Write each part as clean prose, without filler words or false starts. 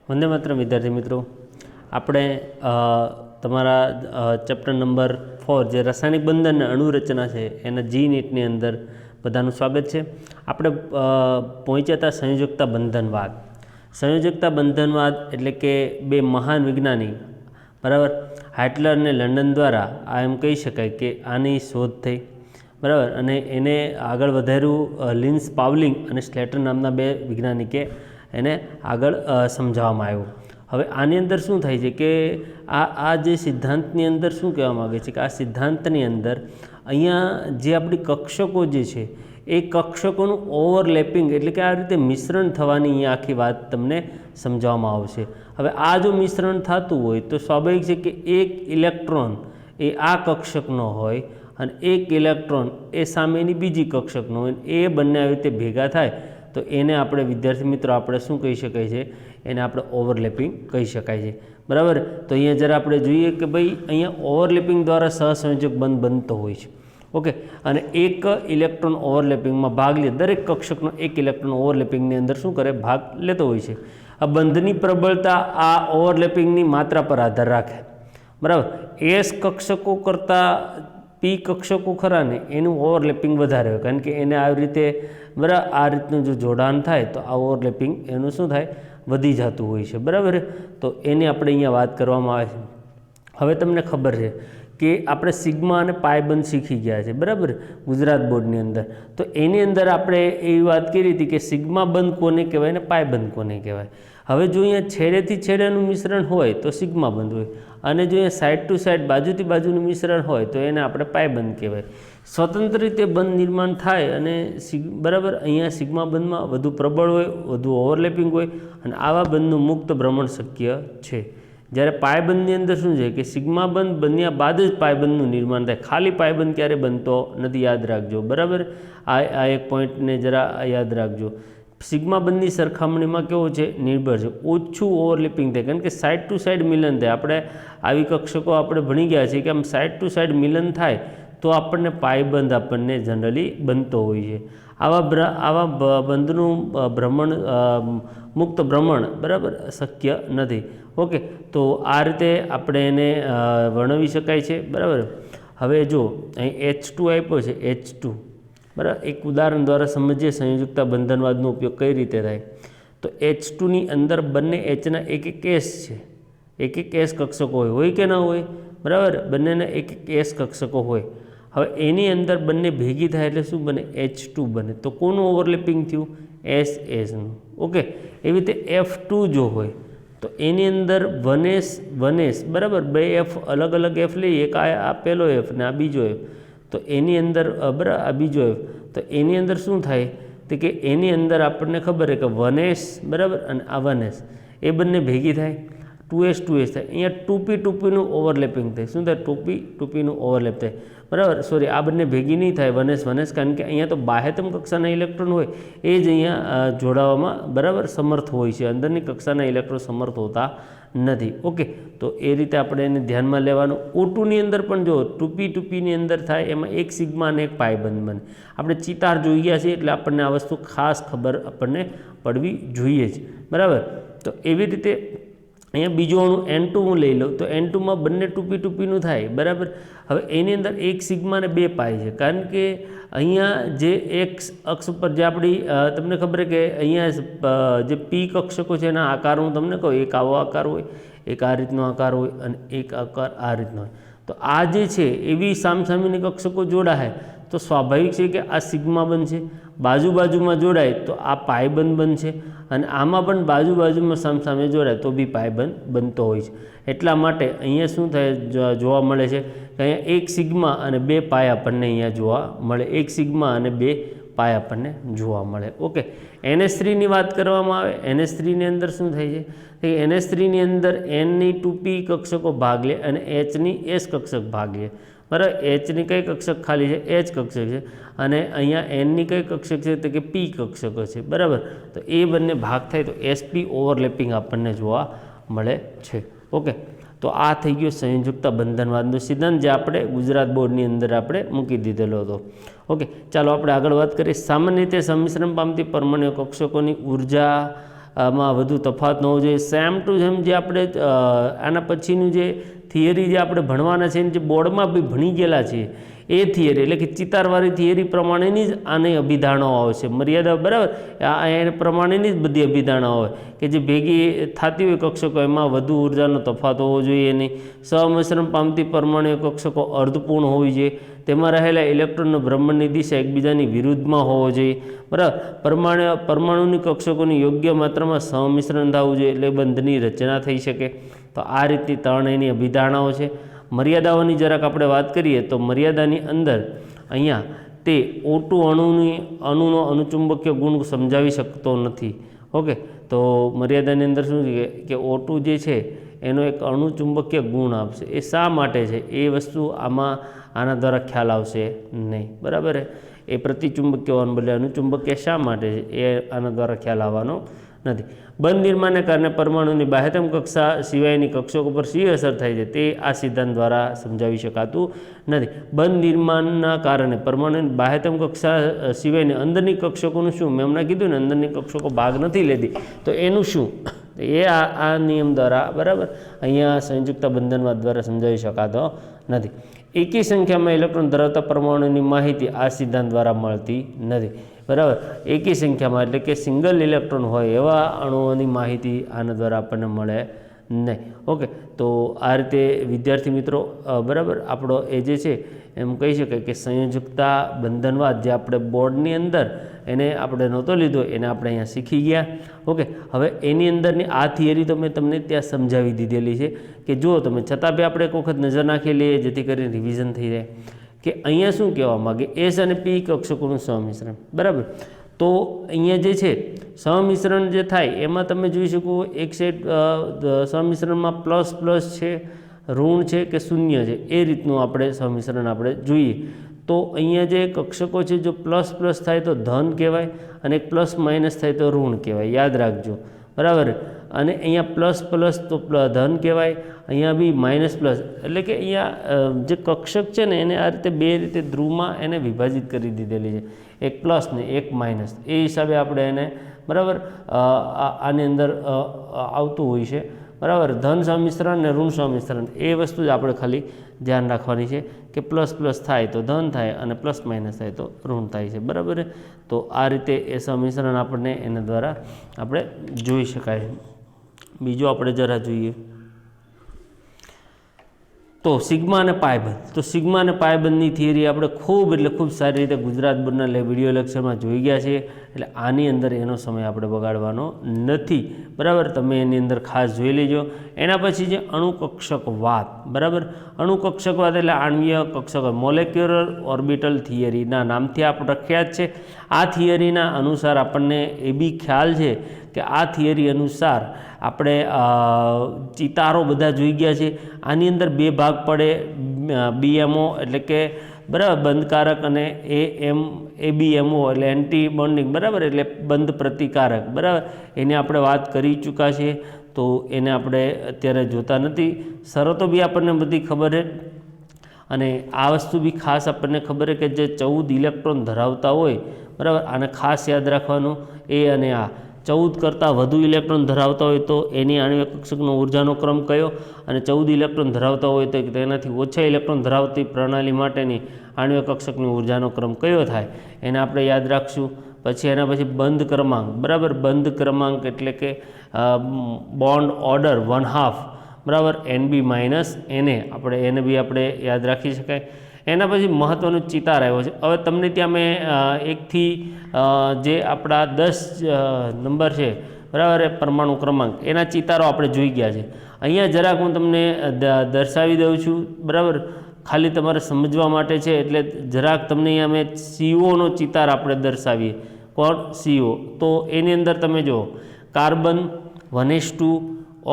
वंदे मातरम विद्यार्थी मित्रों, આપણે તમારા ચેપ્ટર નંબર 4 જે રાસાયણિક બંધન અને અણુરચના છે એના જી નીટની અંદર બધાનું સ્વાગત છે। આપણે પહોંચ્યા હતા સંયોજકતા બંધનવાદ। સંયોજકતા બંધનવાદ એટલે કે બે મહાન વૈજ્ઞાનિક બરાબર હાઇટલર અને લંડન દ્વારા આ એમ કહી શકાય કે આની શોધ થઈ બરાબર, અને એને આગળ વધાર્યું લિન્સ પાવલિંગ અને સ્લેટર નામના બે વૈજ્ઞાનિકે એને આગળ સમજાવવામાં આવ્યું। હવે આની અંદર શું થાય છે કે આ જે સિદ્ધાંતની અંદર શું કહેવા માગે છે કે આ સિદ્ધાંતની અંદર અહીંયા જે આપણી કક્ષકો જે છે એ કક્ષકોનું ઓવરલેપિંગ એટલે કે આ રીતે મિશ્રણ થવાની અહીંયા આખી વાત તમને સમજાવવામાં આવશે। હવે આ જો મિશ્રણ થતું હોય તો સ્વાભાવિક છે કે એક ઇલેક્ટ્રોન એ આ કક્ષકનો હોય અને એક ઇલેક્ટ્રોન એ સામેની બીજી કક્ષકનો હોય, એ બંને આવી રીતે ભેગા થાય તો એને આપણે વિદ્યાર્થી મિત્રો આપણે શું કહી શકાય છે, એને આપણે ઓવરલેપિંગ કહી શકાય છે બરાબર। તો અહીંયા જરા આપણે જોઈએ કે ભાઈ અહીંયા ઓવરલેપિંગ દ્વારા સહસંયોજક બંધ બનતો હોય છે। ઓકે, અને એક ઇલેક્ટ્રોન ઓવરલેપિંગમાં ભાગ લે, દરેક કક્ષકનો એક ઇલેક્ટ્રોન ઓવરલેપિંગની અંદર શું કરે, ભાગ લેતો હોય છે। આ બંધની પ્રબળતા આ ઓવરલેપિંગની માત્રા પર આધાર રાખે બરાબર। એસ કક્ષકો કરતાં પી કક્ષકો ખરા ને એનું ઓવરલેપિંગ વધારે હોય, કારણ કે એને આવી રીતે બરાબર આ રીતનું જો જોડાણ થાય તો આ ઓવરલેપિંગ એનું શું થાય, વધી જતું હોય છે બરાબર। તો એની આપણે અહીંયા વાત કરવામાં આવે છે। હવે તમને ખબર છે કે આપણે સિગ્મા અને પાય બંધ શીખી ગયા છે બરાબર ગુજરાત બોર્ડની અંદર। તો એની અંદર આપણે એવી વાત કરી હતી કે સિગ્મા બંધ કોને કહેવાય ને પાય બંધ કોને કહેવાય। હવે જો અહીંયા છેડેથી છેડેનું મિશ્રણ હોય તો સિગ્મા બંધ હોય, અને જો અહીંયા સાઈડ ટુ સાઈડ બાજુથી બાજુનું મિશ્રણ હોય તો એને આપણે પાય બંધ કહેવાય। સ્વતંત્ર રીતે બંધ નિર્માણ થાય અને બરાબર અહીંયા સિગ્મા બંધમાં વધુ પ્રબળ હોય, વધુ ઓવરલેપિંગ હોય, અને આવા બંધનું મુક્ત ભ્રમણ શક્ય છે। જ્યારે પાયબંધની અંદર શું છે કે સિગ્મા બંધ બન્યા બાદ જ પાયબંધનું નિર્માણ થાય, ખાલી પાયબંધ ક્યારે બનતો નથી, યાદ રાખજો બરાબર। આ એક પોઈન્ટને જરા યાદ રાખજો। સિગ્મા બંધની સરખામણીમાં કેવો છે, નિર્ભર છે, ઓછું ઓવરલેપિંગ થાય, કારણ કે સાઈડ ટુ સાઈડ મિલન થાય। આપણે આવી કક્ષકો આપણે ભણી ગયા છીએ કે આમ સાઈડ ટુ સાઈડ મિલન થાય તો આપણને પાયબંધ આપણને જનરલી બનતો હોય છે। આવા બંધનું ભ્રમણ મુક્ત ભ્રમણ બરાબર શક્ય નથી। ઓકે, તો આ રીતે આપણે એને વર્ણવી શકાય છે બરાબર। હવે જો અહીં H2 આપ્યો છે, H2 બરાબર, એક ઉદાહરણ દ્વારા સમજીએ સંયોજકતા બંધનવાદનો ઉપયોગ કઈ રીતે થાય। તો H2ની અંદર બંને Hના એક એક એસ છે, એક એક એસ કક્ષકો હોય કે ના હોય બરાબર, બંનેના એક એક એસ કક્ષકો હોય। હવે એની અંદર બંને ભેગી થાય એટલે શું બને, H2 બને। તો કોનું ઓવરલેપિંગ થયું, એસનું। ઓકે, એવી રીતે F2 જો હોય તો એની અંદર વન એસ બરાબર, બે એફ અલગ અલગ એફ લઈએ, એક આ પહેલો એફ ને આ બીજો એફ, તો એની અંદર બરાબર આ બીજો એફ, તો એની અંદર શું થાય તો કે એની અંદર આપણને ખબર છે કે વન એસ બરાબર અને આ વન એસ એ બંને ભેગી થાય, 2s થાય। અહીંયા 2p2pનું ઓવરલેપિંગ થાય, શું થાય, 2p2pનું ઓવરલેપ થાય બરાબર। સોરી, આ બંને ભેગી નહીં થાય વન એસ, કારણ કે અહીંયા તો બાહ્યતમ કક્ષાના ઇલેક્ટ્રોન હોય એ જ અહીંયા જોડાવામાં બરાબર સમર્થ હોય છે, અંદરની કક્ષાના ઇલેક્ટ્રોન સમર્થ હોતા નથી। ઓકે, તો એ રીતે આપણે એને ધ્યાનમાં લેવાનું। O2ની અંદર પણ જો 2p2pની અંદર થાય એમાં એક સિગ્મા અને એક પાય બંધ બને। આપણે ચિતાર જોઈ ગયા છીએ એટલે આપણને આ વસ્તુ ખાસ ખબર આપણને પડવી જોઈએ જ બરાબર। તો એવી રીતે અહીંયા બીજું અણુ N2 હું લઈ લઉં તો N2માં બંને 2p2pનું થાય બરાબર। હવે એની અંદર એક સિગ્મા અને બે પાય છે, કારણ કે અહીંયા જે એક્સ અક્ષ ઉપર જે આપણી તમને ખબર છે કે અહીંયા જે પી કક્ષકો છે એના આકાર હું તમને કહું, એક આવો આકાર હોય, એક આ રીતનો આકાર હોય અને એક આકાર આ રીતનો હોય। તો આ જે છે એવી સામસામેની કક્ષકો જોડાય તો સ્વાભાવિક છે કે આ સિગ્મા બનશે, બાજુમાં જોડાય તો આ પાયબંધ બનશે, અને આમાં પણ બાજુમાં સામસામે જોડાય તો બી પાયબંધ બનતો હોય છે। એટલા માટે અહીંયા શું થાય જોવા મળે છે કે અહીંયા એક સિગ્મા અને બે પાય આપણને અહીંયા જોવા મળે, એક સિગ્મા અને બે પાય આપણને જોવા મળે। ઓકે, NH3ની વાત કરવામાં આવે, NH3ની અંદર શું થાય છે કે NH3ની અંદર Nની 2p કક્ષકો ભાગ લે અને Hની S કક્ષક ભાગ લે બરાબર। Hની કઈ કક્ષક ખાલી છે, H કક્ષક છે, અને અહીંયા Nની કઈ કક્ષક છે તો કે P કક્ષકો છે બરાબર। તો એ બંને ભાગ થાય તો sp ઓવરલેપિંગ આપણને જોવા મળે છે। ઓકે, તો આ થઈ ગયો સંયોજકતા બંધનવાદનો સિદ્ધાંત જે આપણે ગુજરાત બોર્ડની અંદર આપણે મૂકી દીધેલો હતો। ઓકે, ચાલો આપણે આગળ વાત કરીએ। સામાન્ય રીતે સંમિશ્રણ પામતી પરમાણુ કક્ષકોની ઉર્જા આમાં વધુ તફાવત ન હોવો જોઈએ. સેમ ટુ સેમ જે આપણે આના પછીનું જે થિયરી જે આપણે ભણવાના છે જે બોર્ડમાં બી ભણી ગયેલા છીએ એ થિયરી એટલે કે ચિતારવાળી થિયરી પ્રમાણેની જ આની અભિધારણાઓ આવશે. મર્યાદા બરાબર એ પ્રમાણેની જ બધી અભિધારણાઓ હોય કે જે ભેગી થતી હોય કક્ષકો એમાં વધુ ઉર્જાનો તફાવત હોવો જોઈએ નહીં. સહમિશ્રણ પામતી પરમાણુ કક્ષકો અર્ધપૂર્ણ હોવી જોઈએ. તેમાં રહેલા ઇલેક્ટ્રોનનો ભ્રમણની દિશા એકબીજાની વિરુદ્ધમાં હોવો જોઈએ. બરાબર પરમાણુની કક્ષકોની યોગ્ય માત્રામાં સહમિશ્રણ થવું જોઈએ એટલે બંધની રચના થઈ શકે. તો આ રીતની 3 એની અભિધારણાઓ છે. મર્યાદાઓની જરાક આપણે વાત કરીએ તો મર્યાદાની અંદર અહીંયા તે O2 અણુનો અનુચુંબકીય ગુણ સમજાવી શકતો નથી. ઓકે, તો મર્યાદાની અંદર શું છે કે O2 જે છે એનો એક અણુચુંબકીય ગુણ આપશે. એ શા માટે છે એ વસ્તુ આના દ્વારા ખ્યાલ આવશે નહીં. બરાબર, એ પ્રતિચુંબકીય હોવાને બદલે અનુચુંબકીય શા માટે છે એ આના દ્વારા ખ્યાલ આવવાનો નથી. બંધ નિર્માણને કારણે પરમાણુની બાહ્યતમ કક્ષા સિવાયની કક્ષકો પર શી અસર થાય છે તે આ સિદ્ધાંત દ્વારા સમજાવી શકાતું નથી. બંધ નિર્માણના કારણે પરમાણુની બાહ્યતમ કક્ષા સિવાયની અંદરની કક્ષકોનું શું? મેં હમણાં કીધું ને અંદરની કક્ષકો ભાગ નથી લેતી, તો એનું શું? એ આ નિયમ દ્વારા બરાબર અહીંયા સંયુક્તા બંધનવાદ દ્વારા સમજાવી શકાતો નથી. એકી સંખ્યામાં ઇલેક્ટ્રોન ધરાવતા પરમાણુની માહિતી આ સિદ્ધાંત દ્વારા મળતી નથી. બરાબર, એકી સંખ્યામાં એટલે કે સિંગલ ઇલેક્ટ્રોન હોય એવા અણુઓની માહિતી આના દ્વારા આપણને મળે નહીં. ઓકે, તો આ રીતે વિદ્યાર્થી મિત્રો બરાબર આપણો એ જે છે એમ કહી શકાય કે સંયોજકતા બંધનવાદ જે આપણે બોર્ડની અંદર એને આપણે નહોતો લીધો એને આપણે અહીંયા શીખી ગયા. ઓકે, હવે એની અંદરની આ થિયરી તો મેં તમને ત્યાં સમજાવી દીધેલી છે કે જુઓ તમે, છતાં બી આપણે એક વખત નજર નાખી લઈએ જેથી કરીને રિવિઝન થઈ જાય કે અહીંયા શું કહેવા માગે એસ અને પી કક્ષકોનું સહમિશ્રણ. બરાબર, તો અહીંયા જે છે સહમિશ્રણ જે થાય એમાં તમે જોઈ શકો એક સાઈડ સહમિશ્રણમાં પ્લસ પ્લસ છે, ઋણ છે કે શૂન્ય છે એ રીતનું આપણે સહમિશ્રણ આપણે જોઈએ. તો અહીંયા જે કક્ષકો છે જો પ્લસ પ્લસ થાય તો ધન કહેવાય અને એક પ્લસ માઇનસ થાય તો ઋણ કહેવાય. યાદ રાખજો. બરાબર, અને અહીંયા પ્લસ પ્લસ તો ધન કહેવાય, અહીંયા બી માઇનસ પ્લસ. એટલે કે અહીંયા જે કક્ષક છે ને એને આ રીતે 2 રીતે ધ્રુવમાં એને વિભાજિત કરી દીધેલી છે, એક પ્લસ ને એક માઇનસ. એ હિસાબે આપણે એને બરાબર આની અંદર આવતું હોય છે. બરાબર, ધન સમિશ્રણ ને ઋણ સમિશ્રણ એ વસ્તુ જ આપણે ખાલી ધ્યાન રાખવાની છે કે પ્લસ પ્લસ થાય તો ધન થાય અને પ્લસ માઇનસ થાય તો ઋણ થાય છે. બરાબર, તો આ રીતે એ સમિશ્રણ આપણને એના દ્વારા આપણે જોઈ શકાય. બીજું આપણે જરા જોઈએ તો સિગ્મા અને પાયબંધ. તો સિગ્મા અને પાયબંધની થિયરી આપણે ખૂબ એટલે ખૂબ સારી રીતે ગુજરાત બોર્ડના વિડીયો લેક્ચરમાં જોઈ ગયા છીએ. એટલે આની અંદર એનો સમય આપણે બગાડવાનો નથી. બરાબર, તમે એની અંદર ખાસ જોઈ લેજો. એના પછી છે અણુકક્ષકવાદ. બરાબર, અણુકક્ષકવાદ એટલે આણ્વીય કક્ષક મોલેક્યુલર ઓર્બિટલ થિયરીના નામથી આપણે પ્રખ્યાત છે. આ થિયરીના અનુસાર આપણને એ બી ખ્યાલ છે કે આ થિયરી અનુસાર આપણે ચિતારો બધા જોઈ ગયા છે. આની અંદર 2 ભાગ પડે, BMO એટલે કે બરાબર બંધકારક અને ABMO એટલે એન્ટી બોન્ડિંગ. બરાબર, એટલે બંધ પ્રતિકારક. બરાબર, એને આપણે વાત કરી ચૂક્યા છીએ તો એને આપણે અત્યારે જોતા નથી. શરતો બી આપણને બધી ખબર છે અને આ વસ્તુ બી ખાસ આપણને ખબર છે કે જે 14 ઇલેક્ટ્રોન ધરાવતા હોય, બરાબર, આને ખાસ યાદ રાખવાનું. એ અને આ 14 કરતાં વધુ ઇલેક્ટ્રોન ધરાવતા હોય તો એની આણ્વીય કક્ષકનો ઉર્જાનો ક્રમ કયો, અને 14 ઇલેક્ટ્રોન ધરાવતા હોય તો તેનાથી ઓછા ઇલેક્ટ્રોન ધરાવતી પ્રણાલી માટેની આણ્વીય કક્ષકની ઉર્જાનો ક્રમ કયો થાય એને આપણે યાદ રાખશું. પછી એના પછી બંધ ક્રમાંક. બરાબર, બંધ ક્રમાંક એટલે કે બોન્ડ ઓર્ડર 1/2. બરાબર, NB માઇનસ NA આપણે એને બી આપણે યાદ રાખી શકાય. એના પછી મહત્ત્વનો ચિતાર આવ્યો છે. હવે તમને ત્યાં મેં 1 થી જે આપણા 10 નંબર છે, બરાબર, એ પરમાણુ ક્રમાંક એના ચિતારો આપણે જોઈ ગયા છે. અહીંયા જરાક હું તમને દર્શાવી દઉં છું. બરાબર, ખાલી તમારે સમજવા માટે છે. એટલે જરાક તમને અહીંયા મેં CO નો ચિતાર આપણે દર્શાવીએ. કોણ? CO. તો એની અંદર તમે જુઓ કાર્બન 1s2,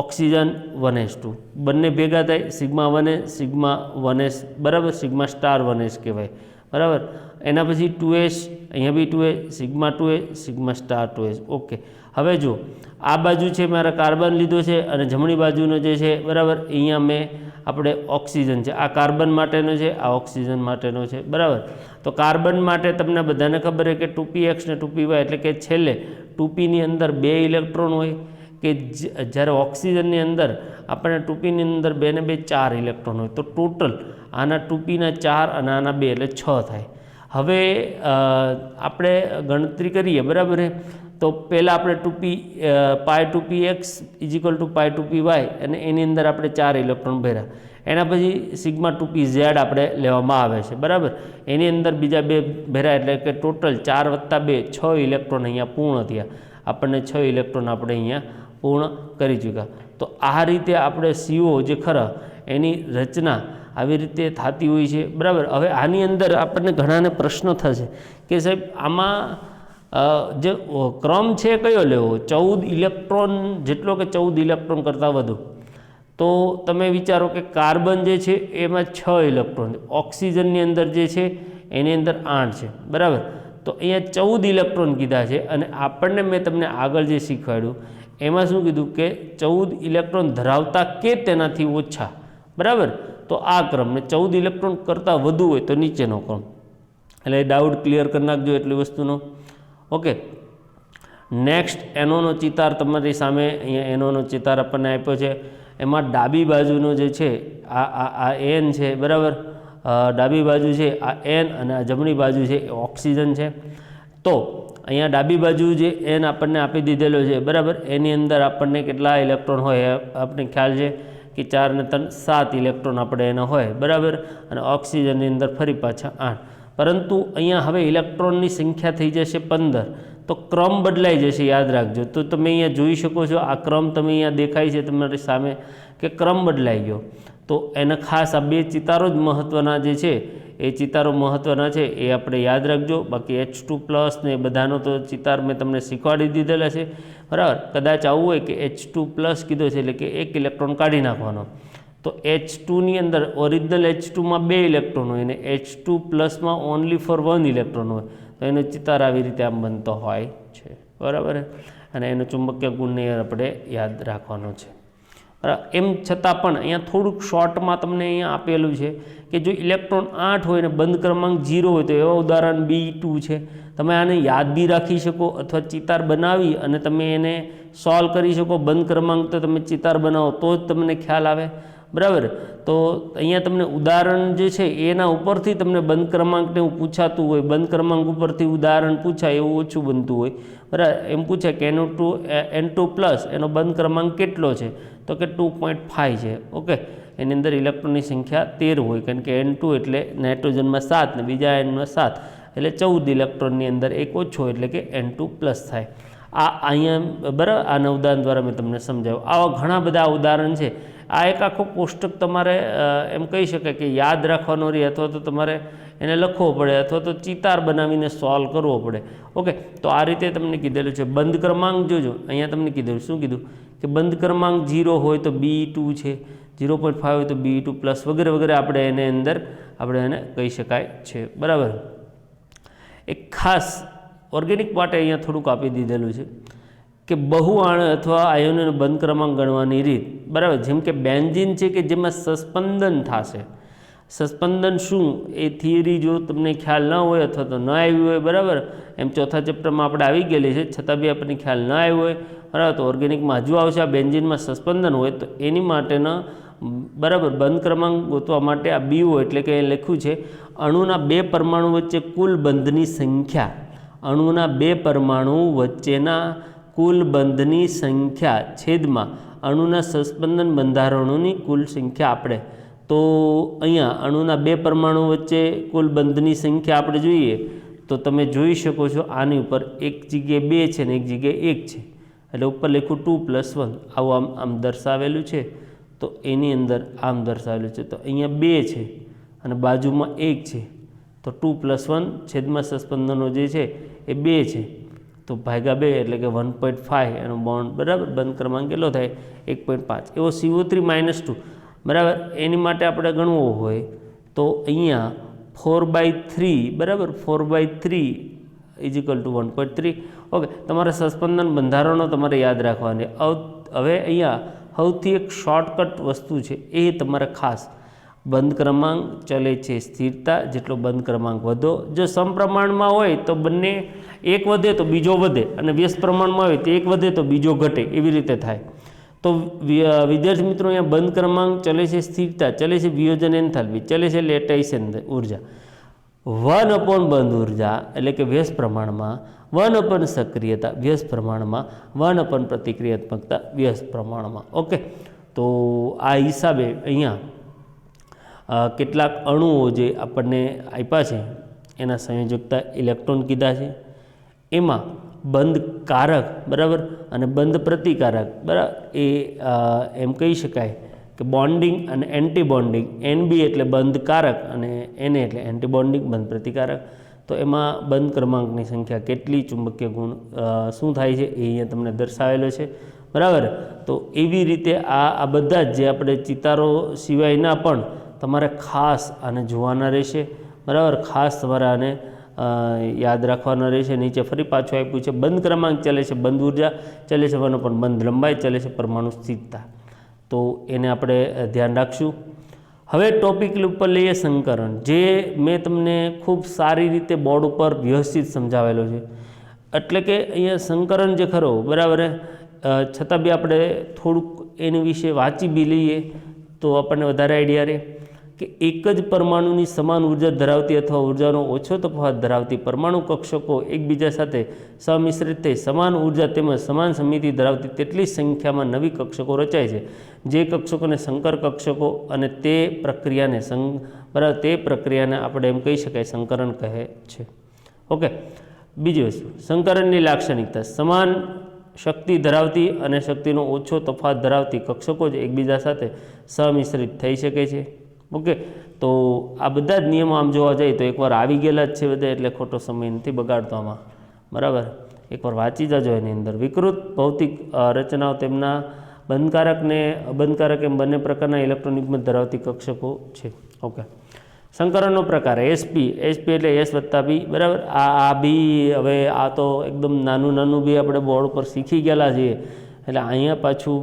ઓક્સિજન 1s2 બંને ભેગા થાય સિગ્મા 1s સિગ્મા 1s. બરાબર, સિગ્મા સ્ટાર 1s કહેવાય. બરાબર, એના પછી 2s, અહીંયા બી 2s, sigma 2s, sigma star 2s. Okay, હવે જો આ બાજુ છે મારા કાર્બન લીધો છે અને જમણી બાજુનો જે છે, બરાબર, અહીંયા મેં આપણે ઓક્સિજન છે. આ કાર્બન માટેનો છે, આ ઓક્સિજન માટેનો છે. બરાબર, તો કાર્બન માટે તમને બધાને ખબર છે કે 2px ને 2py એટલે કે છેલ્લે 2p ની અંદર 2 ઇલેક્ટ્રોન હોય કે જ્યારે ઓક્સિજનની અંદર આપણે 2p ની અંદર 2 ને 2 4 ઇલેક્ટ્રોન હોય, તો ટોટલ આના 2p ના 4 અને આના 2 એટલે 6 થાય. હવે આપણે ગણતરી કરીએ, બરાબર છે. તો પહેલાં આપણે 2p પાય 2px ઇઝિકલ ટુ પાય 2py અને એની અંદર આપણે 4 ઇલેક્ટ્રોન ભર્યા. એના પછી સિગ્મા 2pz આપણે લેવામાં આવે છે, બરાબર. એની અંદર બીજા 2 ભર્યા એટલે કે ટોટલ 4 + 2 6 ઇલેક્ટ્રોન અહીંયા પૂર્ણ થયા. આપણને 6 ઇલેક્ટ્રોન આપણે અહીંયા પૂર્ણ કરી ચૂક્યા. તો આ રીતે આપણે CO જે ખરા એની રચના આવી રીતે થતી હોય છે, બરાબર. હવે આની અંદર આપણને ઘણાને પ્રશ્ન થશે કે સાહેબ આમાં જે ક્રમ છે કયો લેવો, 14 ઇલેક્ટ્રોન જેટલો કે 14 ઇલેક્ટ્રોન કરતાં વધુ. તો તમે વિચારો કે કાર્બન જે છે એમાં 6 ઇલેક્ટ્રોન, ઓક્સિજનની અંદર જે છે એની અંદર 8 છે, બરાબર. તો અહીંયા 14 ઇલેક્ટ્રોન કીધા છે અને આપણને મેં તમને આગળ જે શીખવાડ્યું એમાં શું કીધું કે 14 ઇલેક્ટ્રોન ધરાવતા કે તેનાથી ઓછા, બરાબર. તો આ ક્રમ ને 14 ઇલેક્ટ્રોન કરતાં વધુ હોય તો નીચેનો ક્રમ. એટલે ડાઉટ ક્લિયર કરી નાખજો એટલી વસ્તુનો. ઓકે, નેક્સ્ટ એનોનો ચિતાર તમારી સામે અહીંયા એનોનો ચિતાર આપણને આપ્યો છે. એમાં ડાબી બાજુનો જે છે આ એન છે, બરાબર. ડાબી બાજુ છે આ એન અને આ જમણી બાજુ છે એ ઓક્સિજન છે. તો અહીંયા ડાબી બાજુ જે એન આપણને આપી દીધેલો છે, બરાબર. એની અંદર આપણને કેટલા ઇલેક્ટ્રોન હોય આપણને ખ્યાલ છે કે 4 ને 3 7 ઇલેક્ટ્રોન આપણે એના હોય, બરાબર. અને ઓક્સિજનની અંદર ફરી પાછા 8. પરંતુ અહીંયા હવે ઇલેક્ટ્રોનની સંખ્યા થઈ જશે 15. તો ક્રમ બદલાઈ જશે, યાદ રાખજો. તો તમે અહીંયા જોઈ શકો છો આ ક્રમ તમે અહીંયા દેખાય છે તમારી સામે કે ક્રમ બદલાઈ ગયો. તો એને ખાસ આ 2 ચિતારો જ મહત્ત્વના જે છે એ ચિતારો મહત્ત્વના છે એ આપણે યાદ રાખજો. બાકી H2+ ને એ બધાનો તો ચિતાર મેં તમને શીખવાડી દીધેલા છે, બરાબર. કદાચ આવું હોય કે H2+ કીધો છે એટલે કે 1 ઇલેક્ટ્રોન કાઢી નાખવાનો. તો H2ની અંદર ઓરિજિનલ H2માં 2 ઇલેક્ટ્રોન હોય અને H2+માં ઓનલી ફોર 1 ઇલેક્ટ્રોન હોય. તો એનો ચિતાર આવી રીતે આમ બનતો હોય છે, બરાબર. અને એનો ચુંબકીય ગુણને આપણે યાદ રાખવાનો છે, બરાબર. એમ છતાં પણ અહીંયા થોડુંક શોર્ટમાં તમને અહીંયા આપેલું છે કે જો ઇલેક્ટ્રોન 8 હોય ને બંધ ક્રમાંક 0 હોય તો એવા ઉદાહરણ B2 છે. તમે આને યાદ બી રાખી શકો અથવા ચિતાર બનાવી અને તમે એને સોલ્વ કરી શકો. બંધ ક્રમાંક તો તમે ચિતાર બનાવો તો જ તમને ખ્યાલ આવે, બરાબર. તો અહીંયા તમને ઉદાહરણ જે છે એના ઉપરથી તમને બંધ ક્રમાંકને એવું પૂછાતું હોય, બંધ ક્રમાંક ઉપરથી ઉદાહરણ પૂછાય એવું ઓછું બનતું હોય, બરાબર. એમ પૂછે કે N2+ એનો બંધ ક્રમાંક કેટલો છે, તો કે 2.5 છે. ઓકે, એની અંદર ઇલેક્ટ્રોનની સંખ્યા 13 હોય કારણ કે N2 એટલે નાઇટ્રોજનમાં 7 ને બીજા Nમાં 7 એટલે 14 ઇલેક્ટ્રોનની અંદર એક ઓછો એટલે કે N2+ થાય. આ અહીંયા, બરાબર. આના ઉદાહરણ દ્વારા મેં તમને સમજાવ્યું. આવા ઘણા બધા ઉદાહરણ છે. આ એક આખો કોષ્ટક તમારે એમ કહી શકાય કે યાદ રાખવાનો રહે અથવા તો તમારે એને લખવો પડે અથવા તો ચિતાર બનાવીને સોલ્વ કરવો પડે. ઓકે, તો આ રીતે તમને કીધેલું છે. બંધ ક્રમાંક જોજો, અહીંયા તમને કીધેલું શું કીધું કે બંધ ક્રમાંક 0 હોય તો B2 છે, 0.5 હોય તો B2+ વગેરે વગેરે આપણે એને અંદર આપણે એને કહી શકાય છે, બરાબર. એક ખાસ ઓર્ગેનિક માટે અહીંયા થોડુંક આપી દીધેલું છે કે બહુઆણ અથવા આયનોનો બંધ ક્રમાંક ગણવાની રીત, બરાબર. જેમ કે બેન્ઝીન છે કે જેમાં સસ્પંદન થશે. સસ્પંદન શું એ થિયરી જો તમને ખ્યાલ ન હોય અથવા તો ન આવી હોય, બરાબર. એમ ચોથા ચેપ્ટરમાં આપણે આવી ગયેલી છે, છતાં બી આપણને ખ્યાલ ન આવ્યો હોય, બરાબર. તો ઓર્ગેનિકમાં હજુ આવશે. આ બેન્ઝીનમાં સસ્પંદન હોય તો એની માટેના, બરાબર, બંધ ક્રમાંક ગોતવા માટે આ BO એટલે કે એ લખ્યું છે અણુના 2 પરમાણુ વચ્ચે કુલ બંધની સંખ્યા. અણુના 2 પરમાણુ વચ્ચેના કુલ બંધની સંખ્યા છેદમાં અણુના સસ્પંદન બંધારણોની કુલ સંખ્યા આપણે. તો અહીંયા અણુના 2 પરમાણુ વચ્ચે કુલ બંધની સંખ્યા આપણે જોઈએ તો તમે જોઈ શકો છો આની ઉપર એક જગ્યાએ 2 છે ને એક જગ્યાએ 1 છે એટલે ઉપર લખ્યું 2+1 આવું આમ દર્શાવેલું છે. તો એની અંદર આમ દર્શાવેલું છે તો અહીંયા 2 છે અને બાજુમાં 1 છે તો 2+1 છેદમાં સસ્પંદનો જે છે એ 2 છે તો ભાગ્યા 2 એટલે કે 1.5 એનો બોન્ડ, બરાબર. બંધ ક્રમાંક કેટલો થાય 1.5. એવો CO3-2, બરાબર. એની માટે આપણે ગણવો હોય તો અહીંયા 4/3, બરાબર. 4/3 = 1.3. ઓકે, તમારે સસ્પંદન બંધારણો તમારે યાદ રાખવાની. હવે અહીંયા સૌથી એક શોર્ટકટ વસ્તુ છે એ તમારે ખાસ બંધ ક્રમાંક ચલે છે સ્થિરતા, જેટલો બંધ ક્રમાંક વધો. જો સમપ્રમાણમાં હોય તો બંને એક વધે તો બીજો વધે, અને વ્યસ્ત પ્રમાણમાં હોય તો એક વધે તો બીજો ઘટે, એવી રીતે થાય. તો વિદ્યાર્થી મિત્રો, અહીંયા બંધ ક્રમાંક ચલે છે સ્થિરતા, ચલે છે વિયોજન એન્થાલ્પી, ચલે છે લેટાઈસ ઉર્જા. 1 બંધ ઉર્જા એટલે કે વ્યસ્ત પ્રમાણમાં, 1 સક્રિયતા વ્યસ્ત પ્રમાણમાં, 1 પ્રતિક્રિયાત્મકતા વ્યસ્ત પ્રમાણમાં. ઓકે, તો આ હિસાબે અહીંયા કેટલાક અણુઓ જે આપણને આપ્યા છે એના સંયોજકતા ઇલેક્ટ્રોન કીધા છે. એમાં બંધ કારક બરાબર અને બંધ પ્રતિકારક બરાબર એ એમ કહી શકાય કે બોન્ડિંગ અને એન્ટી બોન્ડિંગ. NB એટલે બંધ કારક અને NA એટલે એન્ટી બોન્ડિંગ બંધ પ્રતિકારક. તો એમાં બંધ ક્રમાંકની સંખ્યા કેટલી, ચુંબકીય ગુણ શું થાય છે એ અહીંયા તમને દર્શાવેલો છે બરાબર. તો એવી રીતે આ બધા જ જે આપણે ચિતારો સિવાયના પણ તમારે ખાસ આને જોવાના રહેશે બરાબર. ખાસ તમારે આને યાદ રાખવાના રહેશે. નીચે ફરી પાછું આપ્યું છે બંધ ક્રમાંક ચલે છે બંધ ઉર્જા, ચલે છે બંધ લંબાઈ, ચલે છે પરમાણુ સ્થિરતા. તો એને આપણે ધ્યાન રાખશું. હવે ટોપિક ઉપર લઈએ સંકરણ, જે મેં તમને ખૂબ સારી રીતે બોર્ડ ઉપર વ્યવસ્થિત સમજાવેલો છે. એટલે કે અહીંયા સંકરણ જે ખરો બરાબર, છતાં બી આપણે થોડુંક એની વિશે વાંચી બી લઈએ તો આપણને વધારે આઈડિયા રહે કે એક જ પરમાણુની સમાન ઉર્જા ધરાવતી અથવા ઉર્જાનો ઓછો તફાવત ધરાવતી પરમાણુ કક્ષકો એકબીજા સાથે સમિશ્રિત થઈ સમાન ઉર્જા તેમજ સમાન સમિતિ ધરાવતી તેટલી સંખ્યામાં નવી કક્ષકો રચાય છે, જે કક્ષકોને સંકર કક્ષકો, અને તે પ્રક્રિયાને આપણે એમ કહી શકાય સંકરણ કહે છે. ઓકે, બીજી વસ્તુ સંકરણની લાક્ષણિકતા, સમાન શક્તિ ધરાવતી અને શક્તિનો ઓછો તફાવત ધરાવતી કક્ષકો જ એકબીજા સાથે સમિશ્રિત થઈ શકે છે. ઓકે, તો આ બધા જ નિયમો આમ જોવા જઈએ તો એકવાર આવી ગયેલા જ છે બધા, એટલે ખોટો સમય નથી બગાડતો આમાં બરાબર. એકવાર વાંચી જજો. એની અંદર વિકૃત ભૌતિક રચનાઓ તેમના બંધકારક ને અબંધકારક એમ બંને પ્રકારના ઇલેક્ટ્રોનિક ધરાવતી કક્ષકો છે. ઓકે, સંકરણનો પ્રકાર SP એટલે S+B બરાબર. આ બી હવે આ તો એકદમ નાનું બી આપણે બોર્ડ ઉપર શીખી ગયેલા છીએ, એટલે અહીંયા પાછું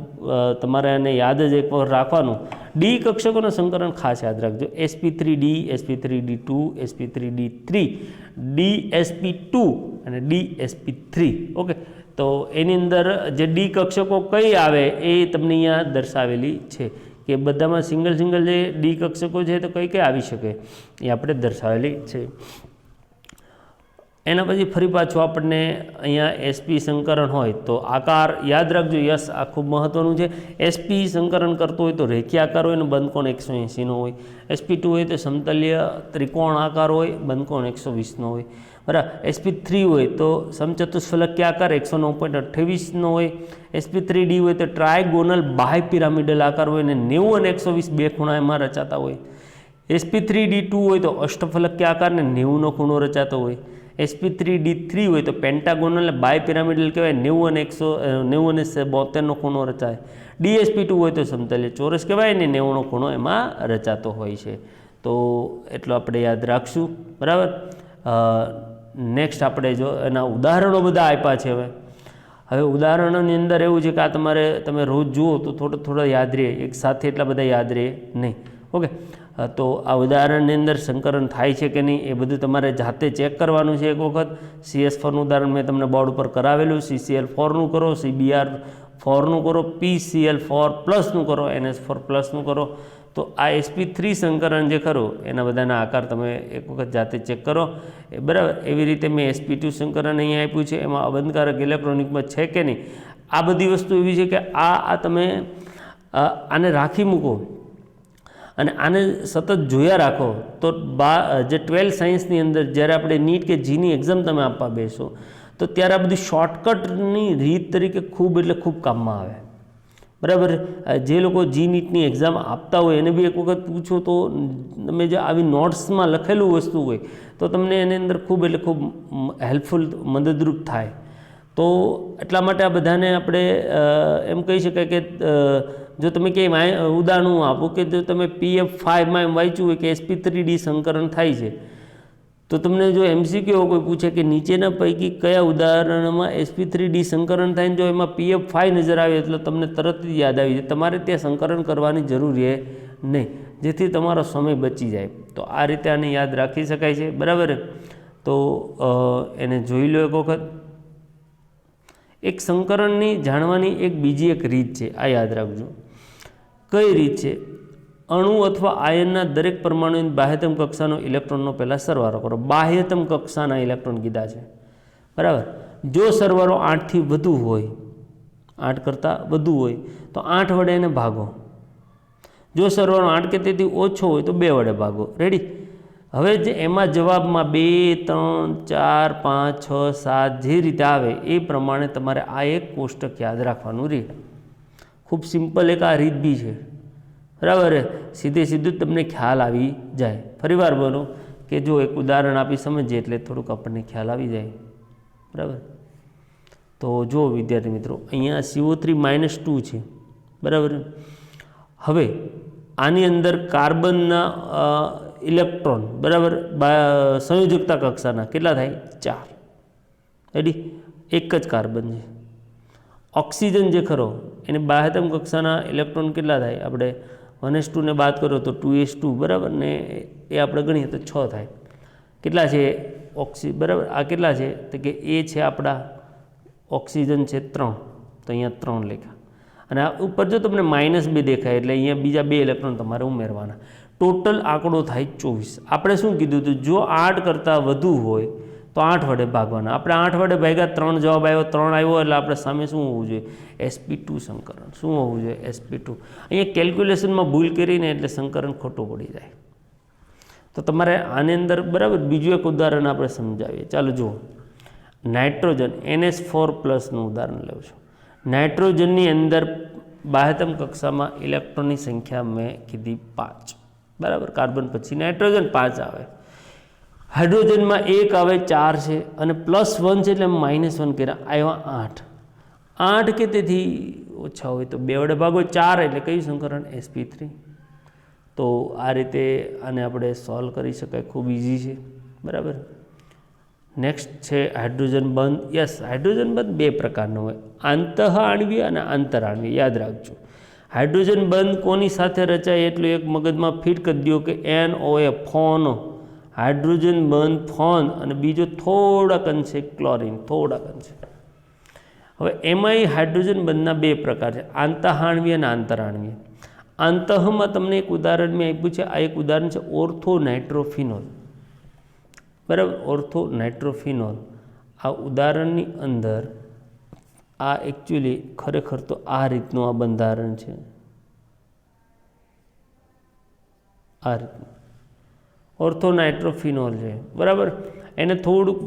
તમારે એને યાદ જ એક વખત રાખવાનું. ડી કક્ષકોનું સંકરણ ખાસ યાદ રાખજો. sp3d, sp3d2, sp3d3, dsp2 અને dsp3. ઓકે, તો એની અંદર જે ડી કક્ષકો કઈ આવે એ તમને અહીંયા દર્શાવેલી છે કે બધામાં સિંગલ જે ડી કક્ષકો છે તો કઈ આવી શકે એ આપણે દર્શાવેલી છે. એના પછી ફરી પાછું આપણને અહીંયા SP સંકરણ હોય તો આકાર યાદ રાખજો. યસ, આ ખૂબ મહત્ત્વનું છે. SP સંકરણ કરતો હોય તો રેખીય આકાર હોય અને બંધકોણ 180નો હોય. SP2 હોય તો સમતલ્ય ત્રિકોણ આકાર હોય, બંધકોણ 120નો હોય બરાબર. SP3 હોય તો સમચતુષ્ફલકીય આકાર 109.28નો હોય. SP3D હોય તો ટ્રાયગોનલ બાહ્ય પિરામિડલ આકાર હોય અને 90 અને 120 બે ખૂણામાં રચાતા હોય. SP3D2 હોય તો અષ્ટફલકીય આકારને 90નો ખૂણો રચાતો હોય. SP3D3 હોય તો પેન્ટાગોનલ બાય પિરામિડલ કહેવાય, 90 અને 72નો ખૂણો રચાય. DSP2 હોય તો સમતલ્ય ચોરસ કહેવાય ને 90નો ખૂણો એમાં રચાતો હોય છે. તો એટલો આપણે યાદ રાખશું બરાબર. નેક્સ્ટ આપણે જો એના ઉદાહરણો બધા આપ્યા છે. હવે ઉદાહરણોની અંદર એવું છે કે આ તમે રોજ જુઓ તો થોડા યાદ રહે, એક સાથે એટલા બધા યાદ રહે નહીં. ઓકે, તો આ ઉદાહરણની અંદર સંકરણ થાય છે કે નહીં એ બધું તમારે જાતે ચેક કરવાનું છે. એક વખત CS4નું ઉદાહરણ મેં તમને બોર્ડ ઉપર કરાવેલું. CCl4નું કરો, CBr4નું કરો, PCl4+નું કરો, NS4+નું કરો. તો આ SP3 સંકરણ જે ખરું એના બધાના આકાર તમે એક વખત જાતે ચેક કરો બરાબર. એવી રીતે મેં SP2 સંકરણ અહીંયા આપ્યું છે, એમાં અબંધકારક ઇલેક્ટ્રોનિકમાં છે કે નહીં. આ બધી વસ્તુ એવી છે કે આ તમે આને રાખી મૂકો અને આને સતત જોયા રાખો તો જે 12 સાયન્સની અંદર જ્યારે આપણે નીટ કે જીની એક્ઝામ તમે આપવા બેસો તો ત્યારે આ બધી શોર્ટકટની રીત તરીકે ખૂબ કામમાં આવે બરાબર. જે લોકો જી નીટની એક્ઝામ આપતા હોય એને બી એક વખત પૂછો તો તમે જે આવી નોટ્સમાં લખેલું વસ્તુ હોય તો તમને એની અંદર ખૂબ હેલ્પફુલ મદદરૂપ થાય. તો એટલા માટે આ બધાને આપણે એમ કહી શકાય કે જો તમે કંઈ ઉદાહરણો આપો કે જો તમે PF5માં એમ વાંચ્યું હોય કે SP3D સંકરણ થાય છે તો તમને જો MCQ એવો કોઈ પૂછે કે નીચેના પૈકી કયા ઉદાહરણમાં sp3d સંકરણ થાય, જો એમાં PF5 નજર આવે એટલે તમને તરત જ યાદ આવી જાય, તમારે ત્યાં સંકરણ કરવાની જરૂર છે નહીં, જેથી તમારો સમય બચી જાય. તો આ રીતે આને યાદ રાખી શકાય છે, બરાબર. તો એને જોઈ લો એક વખત. એક સંકરણની જાણવાની એક બીજી એક રીત છે, આ યાદ રાખજો. કઈ રીત છે? અણુ અથવા આયનના દરેક પરમાણુની બાહ્યતમ કક્ષાનો ઇલેક્ટ્રોનનો પહેલાં સરવાળો કરો. બાહ્યતમ કક્ષાના ઇલેક્ટ્રોન કીધા છે, બરાબર. જો સરવાળો 8થી વધુ હોય, 8 કરતાં વધુ હોય તો 8 વડે એને ભાગો. જો સરવાળો 8 કે તેથી ઓછો હોય તો 2 વડે ભાગો. રેડી? હવે જે એમાં જવાબમાં 2, 3, 4, 5, 6, 7 જે રીતે આવે એ પ્રમાણે તમારે આ એક કોષ્ટક યાદ રાખવાનું રહે. ખૂબ સિમ્પલ એક આ રીત બી છે, બરાબર. સીધું તમને ખ્યાલ આવી જાય. ફરીવાર બોલો કે જો એક ઉદાહરણ આપી સમજીએ એટલે થોડુંક આપણને ખ્યાલ આવી જાય, બરાબર. તો જો વિદ્યાર્થી મિત્રો, અહીંયા CO3 -2 છે, બરાબર. હવે આની અંદર કાર્બનના ઇલેક્ટ્રોન, બરાબર, સંયોજકતા કક્ષાના કેટલા થાય? 4. રેડી? એક જ કાર્બન છે. ઓક્સિજન જે ખરો એને બાહ્યતમ કક્ષાના ઇલેક્ટ્રોન કેટલા થાય? આપણે 1s2 ને બાદ કરો તો 2s2, બરાબર, ને એ આપણે ગણીએ તો 6 થાય. કેટલા છે બરાબર? આ કેટલા છે? તો કે એ છે આપણા ઓક્સિજન છે 3, તો અહીંયા 3 લખ્યા. અને આ ઉપર જો તમને -2 દેખાય એટલે અહીંયા બીજા 2 ઇલેક્ટ્રોન તમારે ઉમેરવાના. ટોટલ આંકડો થાય 24. આપણે શું કીધું હતું? જો 8 કરતાં વધુ હોય તો 8 વડે ભાગવાના. આપણે 8 વડે ભાગ્યા, 3 જવાબ આવ્યો, 3 આવ્યો એટલે આપણે સામે શું હોવું જોઈએ? sp2 સંકરણ. શું હોવું જોઈએ? sp2. અહીંયા કેલ્ક્યુલેશનમાં ભૂલ કરીને એટલે સંકરણ ખોટું પડી જાય. તો તમારે આની અંદર, બરાબર, બીજું એક ઉદાહરણ આપણે સમજાવીએ. ચાલો જુઓ. નાઇટ્રોજન NH4+ નું ઉદાહરણ લઉં છું. નાઇટ્રોજનની અંદર બાહ્યતમ કક્ષામાં ઇલેક્ટ્રોનની સંખ્યા મેં કીધી 5, બરાબર. કાર્બન પછી નાઇટ્રોજન 5 આવે. હાઇડ્રોજનમાં 1 આવે, 4 છે, અને +1 છે એટલે -1 કર્યા, આવ્યા 8. 8 કે તેથી ઓછા હોય તો 2 વડે ભાગો, 4 એટલે કયું સંકરણ? sp3. તો આ રીતે આને આપણે સોલ્વ કરી શકાય, ખૂબ ઇઝી છે, બરાબર. નેક્સ્ટ છે હાઇડ્રોજન બંધ. યસ, હાઇડ્રોજન બંધ 2 પ્રકારનો હોય, આંતઃઆણ્વીય અને આંતરાણ્વીય. યાદ રાખજો. હાઇડ્રોજન બંધ કોની સાથે રચાય એટલું એક મગજમાં ફિટ કરી દો કે NOA, ફોન. હાઇડ્રોજન બંધ ફોન, અને બીજો થોડાક અંશે ક્લોરિન, થોડાક અંશે. હવે એમાંય હાઇડ્રોજન બંધના 2 પ્રકાર છે, આંતઃઆણ્વીય અને આંતરાણ્વીય. આંતઃમાં તમને એક ઉદાહરણ મેં આપ્યું છે. આ એક ઉદાહરણ છે ઓર્થોનાઇટ્રોફિનોલ, બરાબર. ઓર્થોનાઇટ્રોફિનોલ. આ ઉદાહરણની અંદર આ એકચ્યુઅલી ખરેખર તો આ રીતનું આ બંધારણ છે, આ રીતનું ઓર્થોનાઇટ્રોફિનોલ છે, બરાબર. એને થોડુંક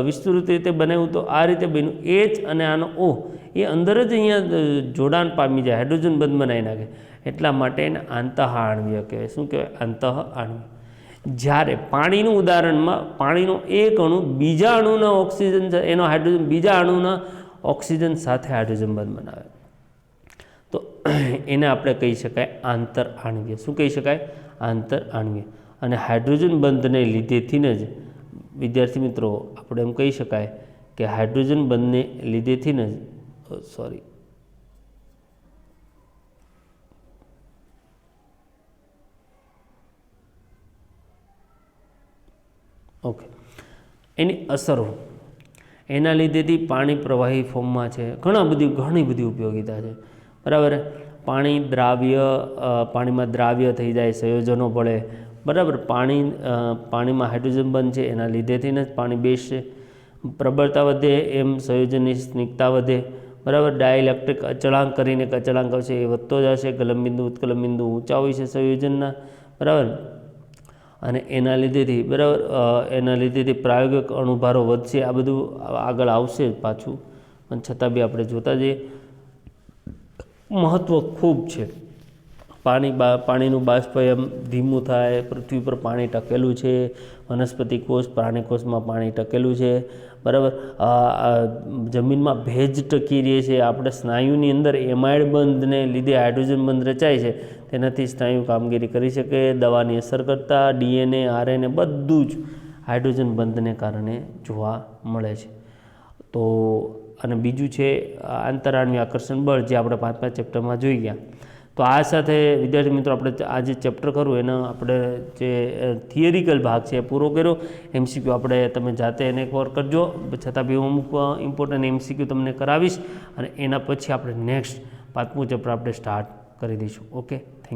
વિસ્તૃત રીતે બનાવ્યું તો આ રીતે બન્યું. H અને આનો O એ અંદર જ અહીંયા જોડાણ પામી જાય, હાઇડ્રોજન બંધ બનાવી નાખે. એટલા માટે એને આંતઃઆણ્વીય કહેવાય. શું કહેવાય? આંતઃઆણ્વીય. જ્યારે પાણીનું ઉદાહરણમાં પાણીનો એક અણુ બીજા અણુના ઓક્સિજન, એનો હાઇડ્રોજન બીજા અણુના ઓક્સિજન સાથે હાઇડ્રોજન બંધ બનાવે તો એને આપણે કહી શકાય આંતરઆણ્વીય. શું કહી શકાય? આંતરઆણ્વીય. અને હાઇડ્રોજન બંધને લીધેથી જ વિદ્યાર્થી મિત્રો આપણે એમ કહી શકાય કે હાઇડ્રોજન બંધને લીધેથી જ એની અસરો, એના લીધેથી પાણી પ્રવાહી ફોર્મમાં છે, ઘણી બધી ઉપયોગિતા છે, બરાબર. પાણી દ્રાવ્ય, પાણીમાં દ્રાવ્ય થઈ જાય, સંયોજનો પડે, બરાબર. પાણીમાં હાઇડ્રોજન બંધ છે એના લીધેથી જ પાણી બેસશે. પ્રબળતા વધે એમ સંયોજનની સ્નિગ્ધતા વધે, બરાબર. ડાયઇલેક્ટ્રિક અચળાંક કરીને એક અચળાંક આવશે એ વધતો જશે. ગલનબિંદુ ઉત્કલનબિંદુ ઊંચા હોય છે સંયોજનના, બરાબર. અને એના લીધેથી, બરાબર, એના લીધેથી પ્રાયોગિક અણુભારો વધશે. આ બધું આગળ આવશે પાછું, પણ છતાં બી આપણે જોતા જઈએ. મહત્ત્વ ખૂબ છે. પાણીનું બાષ્પયન ધીમું થાય, પૃથ્વી પર પાણી ટકેલું છે, વનસ્પતિ કોષ, પ્રાણી કોષમાં પાણી ટકેલું છે, બરાબર. જમીનમાં ભેજ ટકી રહે છે. આપણે સ્નાયુની અંદર એમાઇડ બંધને લીધે હાઇડ્રોજન બંધ રચાય છે, તેનાથી સ્નાયુ કામગીરી કરી શકે. દવાની અસર કરતાં DNA, RNA બધું જ હાઇડ્રોજન બંધને કારણે જોવા મળે છે. તો અને બીજું છે આંતરાણ્વીય આકર્ષણ બળ, જે આપણે 5 ચેપ્ટરમાં જોઈ ગયા. તો આ સાથે વિદ્યાર્થી મિત્રો આપણે આ જે ચેપ્ટર કરવું એનો આપણે જે થિયરિકલ ભાગ છે એ પૂરો કર્યો. MCQ આપણે તમે જાતે એને કવર કરજો, છતાં બી હું અમુક ઇમ્પોર્ટન્ટ MCQ તમને કરાવીશ અને એના પછી આપણે નેક્સ્ટ 5મું ચેપ્ટર આપણે સ્ટાર્ટ કરી દઈશું. Okay, thank you.